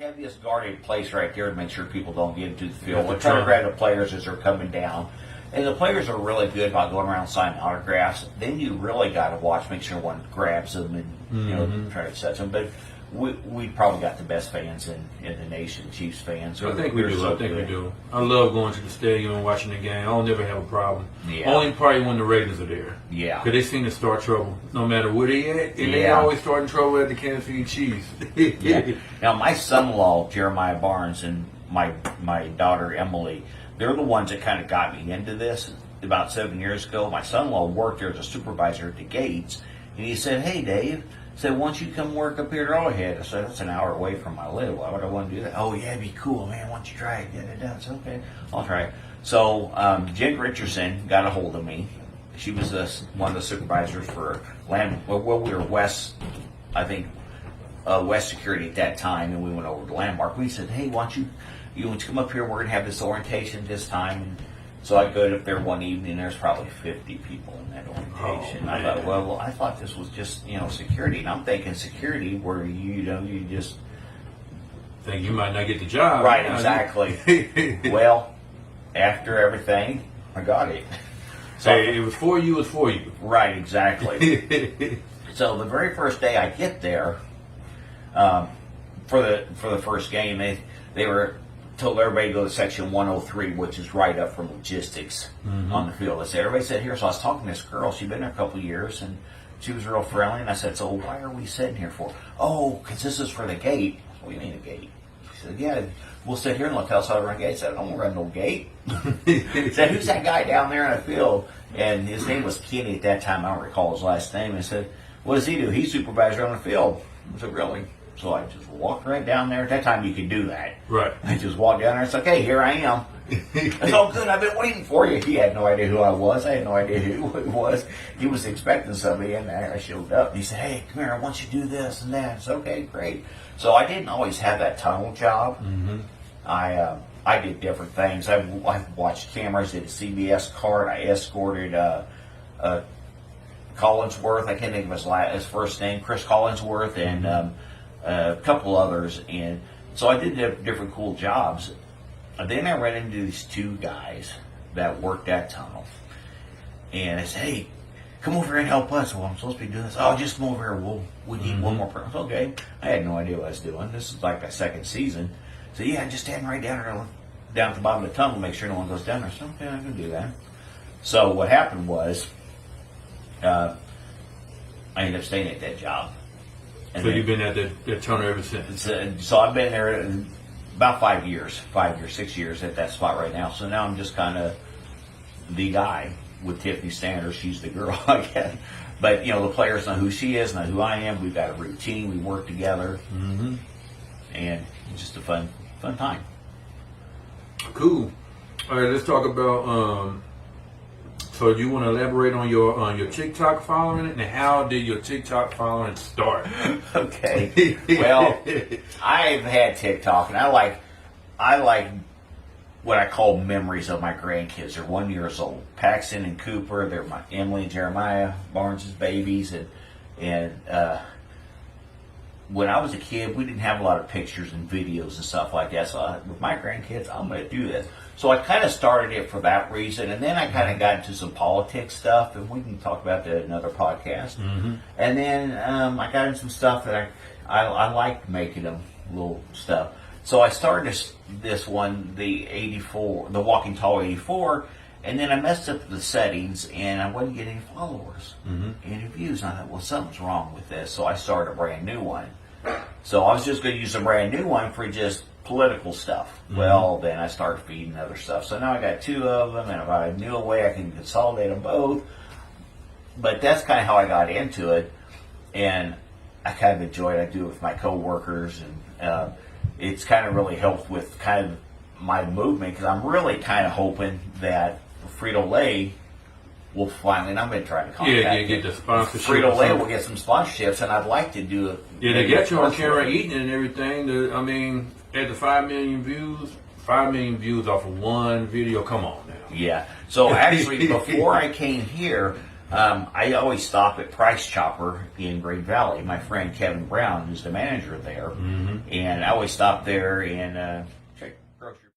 heaviest guarded place right there to make sure people don't get into the field. We're trying to grab the players as they're coming down. And the players are really good about going around signing autographs. Then you really got to watch, make sure one grabs them and you know try to touch them. But we probably got the best fans in the nation, Chiefs fans. I think we do. So I think we do. I love going to the stadium and watching the game. I'll never have a problem. Yeah. Only probably when the Raiders are there. Yeah. Because they seem to start trouble no matter where they at. And they Yeah. always start in trouble at the Kansas City Chiefs. Yeah. Now, my son-in-law, Jeremiah Barnes, and my daughter, Emily, they're the ones that kind of got me into this about 7 years ago. My son-in-law worked there as a supervisor at the Gates, and he said, "Hey, Dave," said, "why don't you come work up here at Arrowhead?" I said, "That's an hour away from my live. Why would I want to do that?" "Oh, yeah, it'd be cool, man. Why don't you try it?" Get it done. I said, "Okay, I'll try it." So Jen Richardson got a hold of me. She was one of the supervisors for Land. Well, we were West, I think, West Security at that time, and we went over to Landmark. We said, "Hey, why don't you want to come up here? We're going to have this orientation this time." And so I go up there one evening. There's probably 50 people in that orientation. Oh, I thought, well, I thought this was just security, and I'm thinking security where you just Think you might not get the job. right, exactly. Well, after everything, I got it. So Hey, it was for you. It's for you. right, exactly. So the very first day I get there, for the first game, they were told everybody to go to section 103, which is right up from logistics on the field. Everybody sat here. So I was talking to this girl. She'd been there a couple of years, and she was real friendly. And I said, "So why are we sitting here for?" "Oh, because this is for the gate." "What do you mean a gate?" She said, "Yeah, we'll sit here and they'll tell us how to run a gate." I said, "I don't run no gate." He said, "Who's that guy down there in the field?" And his name was Kenny at that time. I don't recall his last name. And I said, "What does he do?" "He's supervisor on the field." I said, "Really?" So I just walked right down there. At that time, you could do that. Right. I just walked down there. It's like, "Hey, here I am." I said, "Oh, good. I've been waiting for you." He had no idea who I was. I had no idea who it was. He was expecting somebody, and I showed up. And he said, "Hey, come here. I want you to do this and that." I said, "Okay, great." So I didn't always have that tunnel job. I did different things. I watched cameras, did a CBS card. I escorted Collinsworth. I can't think of his first name, Chris Collinsworth, and a couple others. And so I did different cool jobs. And then I ran into these two guys that worked that tunnel. And I said, "Hey, come over here and help us." "Well, I'm supposed to be doing this." "Oh, just come over here. We need one more person." I said, "Okay." I had no idea what I was doing. This is like my second season. So yeah, just stand right down there, down at the bottom of the tunnel, make sure no one goes down there. I said, "Okay, I can do that." So what happened was, I ended up staying at that job. And So you've been at that tunnel ever since. so I've been there about 5 years, 6 years at that spot right now. So now I'm just kind of the guy with Tiffany Sanders. She's the girl, I guess. But the players know who she is, know who I am. We've got a routine. We work together, and it's just a fun time. Cool. All right, let's talk about. So you want to elaborate on your TikTok following, and how did your TikTok following start? Okay. Well, I've had TikTok, and I like what I call memories of my grandkids. They're 1 year old. Paxton and Cooper. They're my Emily and Jeremiah Barnes' babies, and when I was a kid, we didn't have a lot of pictures and videos and stuff like that. So with my grandkids, I'm going to do this. So I kind of started it for that reason, and then I kind of got into some politics stuff, and we can talk about that in another podcast. And then I got into some stuff that I liked making them little stuff. So I started this one, the 84, the Walking Tall 84, and then I messed up the settings, and I wasn't getting any followers, any views. And I thought, well, something's wrong with this. So I started a brand new one. So I was just going to use a brand new one for just political stuff. Well, then I started feeding other stuff. So now I got two of them, and if I knew a way I can consolidate them both. But that's kind of how I got into it, and I kind of enjoy it. I do it with my coworkers, and it's kind of really helped with kind of my movement, because I'm really kind of hoping that Frito-Lay will finally, and I've been trying to contact get the sponsorship. Frito-Lay will get some sponsorships, and I'd like to do it. Yeah, they get you on camera eating and everything. I mean, at the 5 million views off of one video. Come on now. Yeah. So actually, before I came here, I always stop at Price Chopper in Green Valley. My friend Kevin Brown is the manager there, and I always stop there and check grocery.